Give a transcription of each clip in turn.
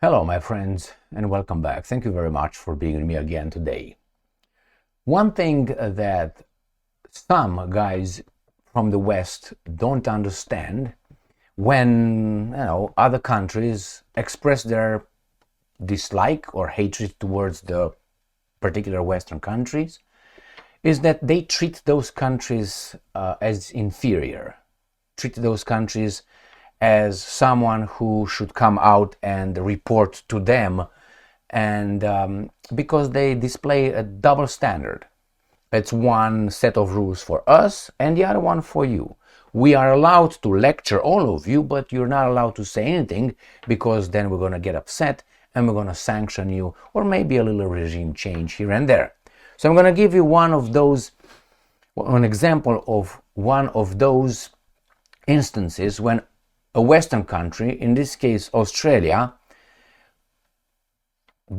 Hello, my friends, and welcome back. Thank you very much for being with me again today. One thing that some guys from the West don't understand when other countries express their dislike or hatred towards the particular Western countries is that they treat those countries as inferior, treat those countries as someone who should come out and report to them, and because they display a double standard. It's one set of rules for us and the other one for you. We are allowed to lecture all of you, but you're not allowed to say anything, because then we're going to get upset and we're going to sanction you, or maybe a little regime change here and there. So I'm going to give you an example of one of those instances when a Western country, in this case Australia,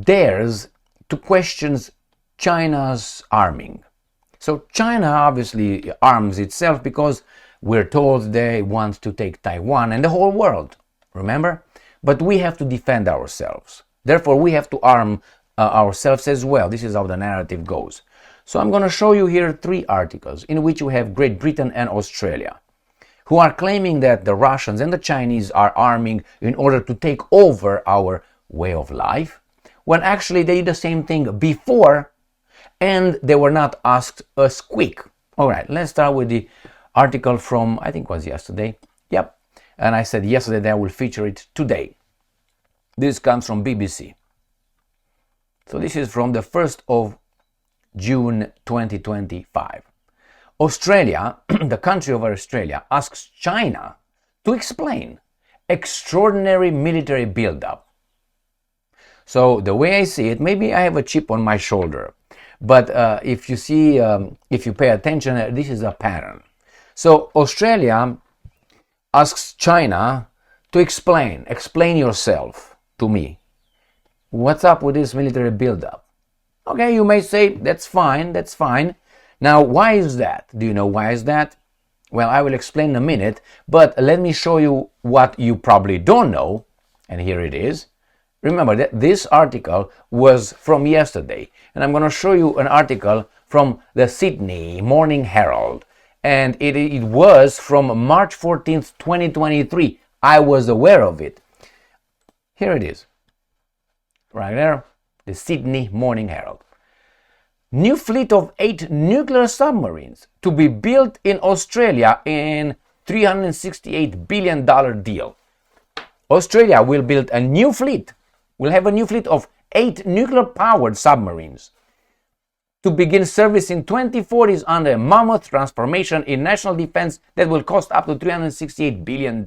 dares to question China's arming. So China obviously arms itself because we're told they want to take Taiwan and the whole world, remember? But we have to defend ourselves. Therefore, we have to arm ourselves as well. This is how the narrative goes. So I'm going to show you here 3 articles in which you have Great Britain and Australia, who are claiming that the Russians and the Chinese are arming in order to take over our way of life, when actually they did the same thing before and they were not asked as quick. All right, let's start with the article from, I think it was yesterday. Yep, and I said yesterday that I will feature it today. This comes from BBC. So this is from the 1st of June 2025. Australia, the country of Australia, asks China to explain extraordinary military buildup. So the way I see it, maybe I have a chip on my shoulder, but if you pay attention, this is a pattern. So Australia asks China to explain yourself to me. What's up with this military buildup? Okay, you may say, that's fine. Now, why is that? Do you know why is that? Well, I will explain in a minute, but let me show you what you probably don't know, and here it is. Remember that this article was from yesterday, and I'm going to show you an article from the Sydney Morning Herald, and it was from March 14th, 2023. I was aware of it. Here it is, right there, the Sydney Morning Herald. New fleet of 8 nuclear submarines to be built in Australia in $368 billion deal. Australia will build a new fleet. We'll have a new fleet of 8 nuclear-powered submarines to begin service in 2040s under a mammoth transformation in national defense that will cost up to $368 billion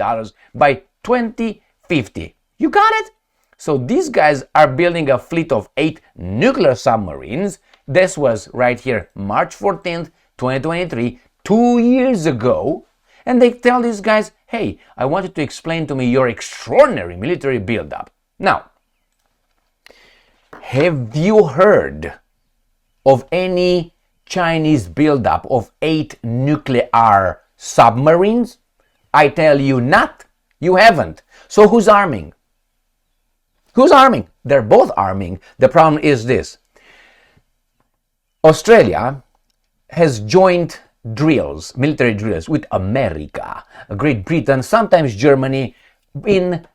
by 2050. You got it? So these guys are building a fleet of 8 nuclear submarines. This was right here, March 14th, 2023, 2 years ago. And they tell these guys, hey, I want you to explain to me your extraordinary military buildup. Now, have you heard of any Chinese buildup of 8 nuclear submarines? I tell you not. You haven't. So who's arming? Who's arming? They're both arming. The problem is this. Australia has joint drills, military drills, with America, Great Britain, sometimes Germany, in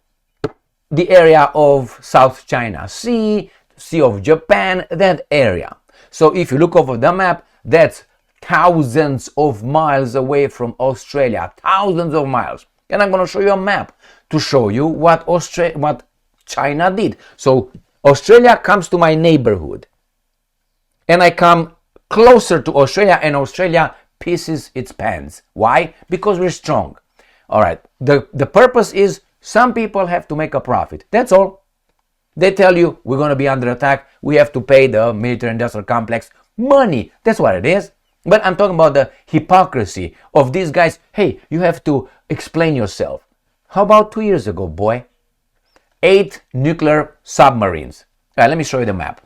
the area of South China Sea, Sea of Japan, that area. So if you look over the map, that's thousands of miles away from Australia, thousands of miles. And I'm going to show you a map to show you what China did. So Australia comes to my neighborhood, and I come closer to Australia, and Australia pisses its pants. Why? Because we're strong. All right. The purpose is some people have to make a profit. That's all. They tell you we're going to be under attack. We have to pay the military-industrial complex money. That's what it is. But I'm talking about the hypocrisy of these guys. Hey, you have to explain yourself. How about 2 years ago, boy? 8 nuclear submarines. Let me show you the map.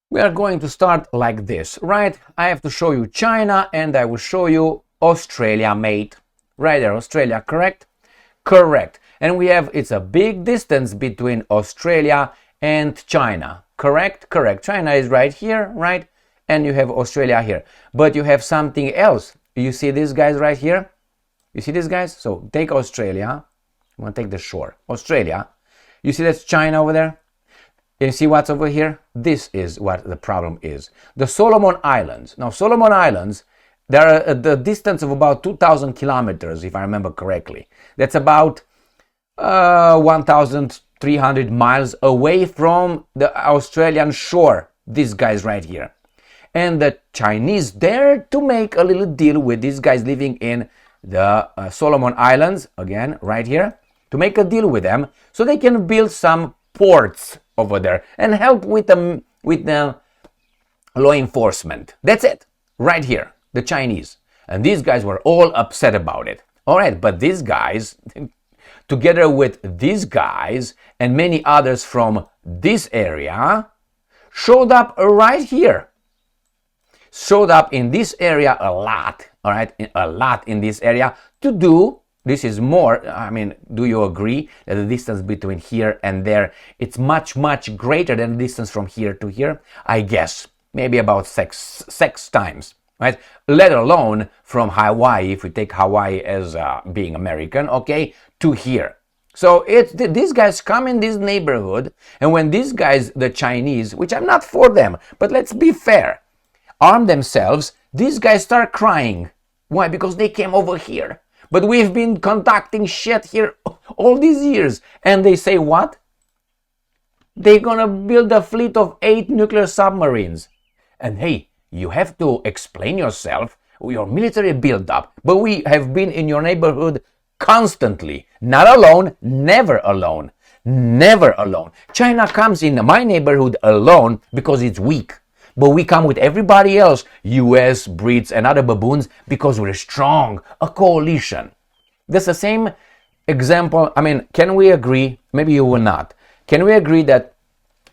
We are going to start like this, right? I have to show you China and I will show you Australia, mate. Right there, Australia, correct? Correct. And we have, it's a big distance between Australia and China. Correct? Correct. China is right here, right? And you have Australia here. But you have something else. You see these guys right here? You see these guys? So take Australia. I'm going to take the shore. Australia. You see that's China over there? You see what's over here? This is what the problem is. The Solomon Islands. Now, Solomon Islands, they're at the distance of about 2,000 kilometers, if I remember correctly. That's about 1,300 miles away from the Australian shore. These guys right here. And the Chinese dared to make a little deal with these guys living in the Solomon Islands, again, right here, to make a deal with them so they can build some ports over there and help with the law enforcement. That's it, right here, the Chinese. And these guys were all upset about it. All right, but these guys, together with these guys and many others from this area, showed up right here. Showed up in this area a lot, all right, a lot in this area to do. This is more, I mean, do you agree that the distance between here and there, it's much, much greater than the distance from here to here? I guess, maybe about six times, right? Let alone from Hawaii, if we take Hawaii as being American, okay, to here. So these guys come in this neighborhood, and when these guys, the Chinese, which I'm not for them, but let's be fair, arm themselves, these guys start crying. Why? Because they came over here. But we've been conducting shit here all these years. And they say what? They're gonna build a fleet of 8 nuclear submarines. And hey, you have to explain yourself, your military build-up. But we have been in your neighborhood constantly. Not alone, never alone. Never alone. China comes in my neighborhood alone because it's weak. But we come with everybody else, US, Brits, and other baboons, because we're strong, a coalition. That's the same example. I mean, can we agree, maybe you will not, can we agree that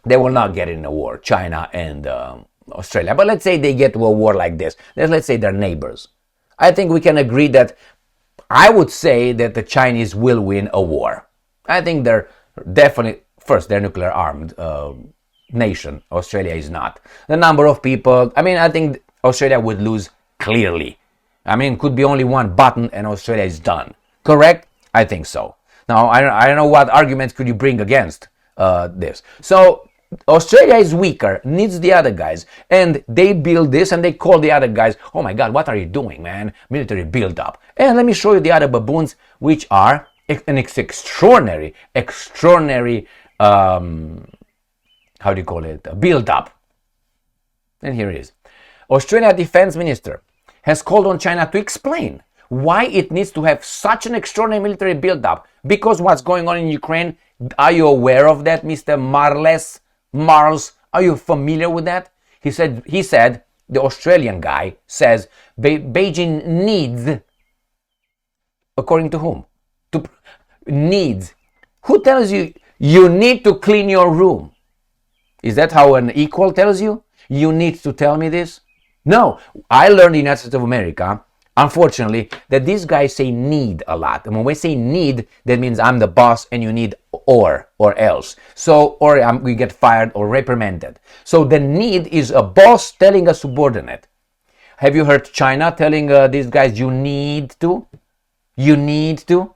they will not get in a war, China and Australia? But let's say they get to a war like this. Let's say they're neighbors. I think we can agree that, I would say that the Chinese will win a war. I think they're definitely, first, they're nuclear armed. Nation. Australia is not. The number of people, I mean, I think Australia would lose clearly. I mean, could be only one button and Australia is done. Correct? I think so. Now, I don't know what arguments could you bring against this. So, Australia is weaker, needs the other guys, and they build this and they call the other guys, oh my God, what are you doing, man? Military build up. And let me show you the other baboons, which are an extraordinary, how do you call it, build up. And here it is. Australia Defense Minister has called on China to explain why it needs to have such an extraordinary military build up. Because what's going on in Ukraine, are you aware of that, Mr. Marles? Are you familiar with that? He said, the Australian guy says, Beijing needs, according to whom? Needs. Who tells you you need to clean your room? Is that how an equal tells you? You need to tell me this? No. I learned in the United States of America, unfortunately, that these guys say need a lot. And when we say need, that means I'm the boss and you need or else. So, we get fired or reprimanded. So the need is a boss telling a subordinate. Have you heard China telling these guys you need to? You need to?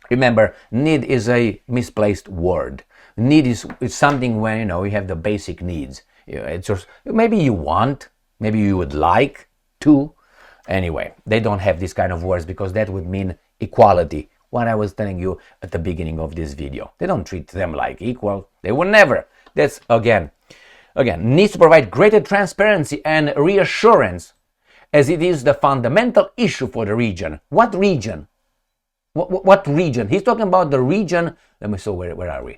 Remember, need is a misplaced word. Need is something when, you have the basic needs. It's just, maybe you want, maybe you would like to. Anyway, they don't have this kind of words because that would mean equality. What I was telling you at the beginning of this video. They don't treat them like equal. They will never. That's, again, needs to provide greater transparency and reassurance as it is the fundamental issue for the region. What region? What region? He's talking about the region. Let me see, where are we?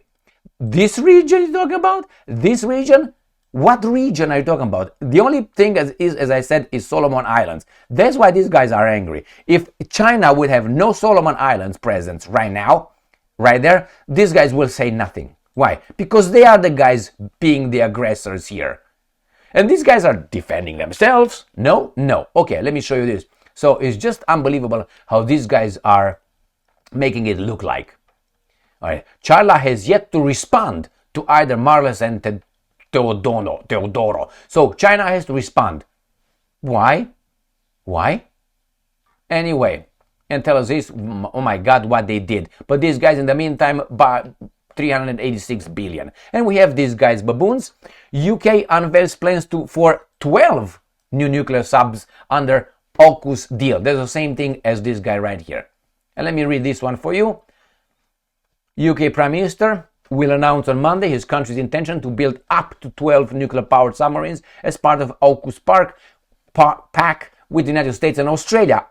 This region you're talking about? This region? What region are you talking about? The only thing as I said, is Solomon Islands. That's why these guys are angry. If China would have no Solomon Islands presence right now, right there, these guys will say nothing. Why? Because they are the guys being the aggressors here. And these guys are defending themselves. No. Okay, let me show you this. So it's just unbelievable how these guys are making it look like. All right. China has yet to respond to either Marles and Teodoro. So China has to respond. Why? Why? Anyway, and tell us this, oh my God, what they did. But these guys in the meantime bought 386 billion. And we have these guys, baboons. UK unveils plans for 12 new nuclear subs under AUKUS deal. There's the same thing as this guy right here. And let me read this one for you. UK Prime Minister will announce on Monday his country's intention to build up to 12 nuclear-powered submarines as part of AUKUS pact with the United States and Australia.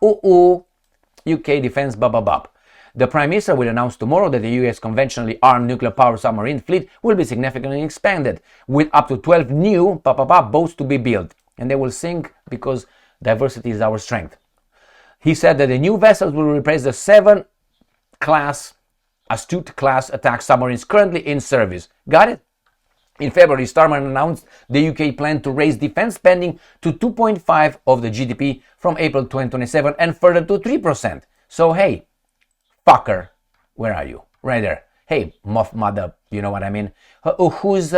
UK defense bub. The Prime Minister will announce tomorrow that the US conventionally armed nuclear-powered submarine fleet will be significantly expanded, with up to 12 new boats to be built. And they will sink because diversity is our strength. He said that the new vessels will replace the 7 Astute class attack submarines currently in service. Got it? In February, Starmer announced the UK plan to raise defense spending to 2.5% of the GDP from April 2027 and further to 3%. So hey, fucker, where are you? Right there. Hey, muff mother, you know what I mean? Who's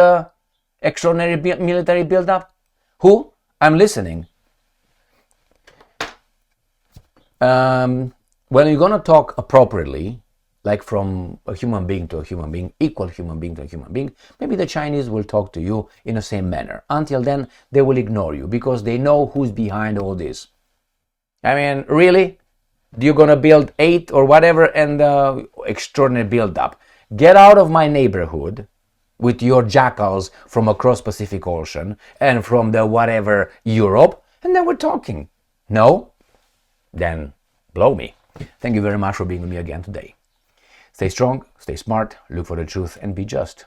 extraordinary military build-up? Who? I'm listening. When you're gonna talk appropriately, like from a human being to a human being, equal human being to a human being, maybe the Chinese will talk to you in the same manner. Until then, they will ignore you because they know who's behind all this. I mean, really? You're gonna build 8 or whatever and extraordinary build-up. Get out of my neighborhood with your jackals from across Pacific Ocean and from the whatever Europe, and then we're talking. No? Then blow me. Thank you very much for being with me again today. Stay strong, stay smart, look for the truth, and be just.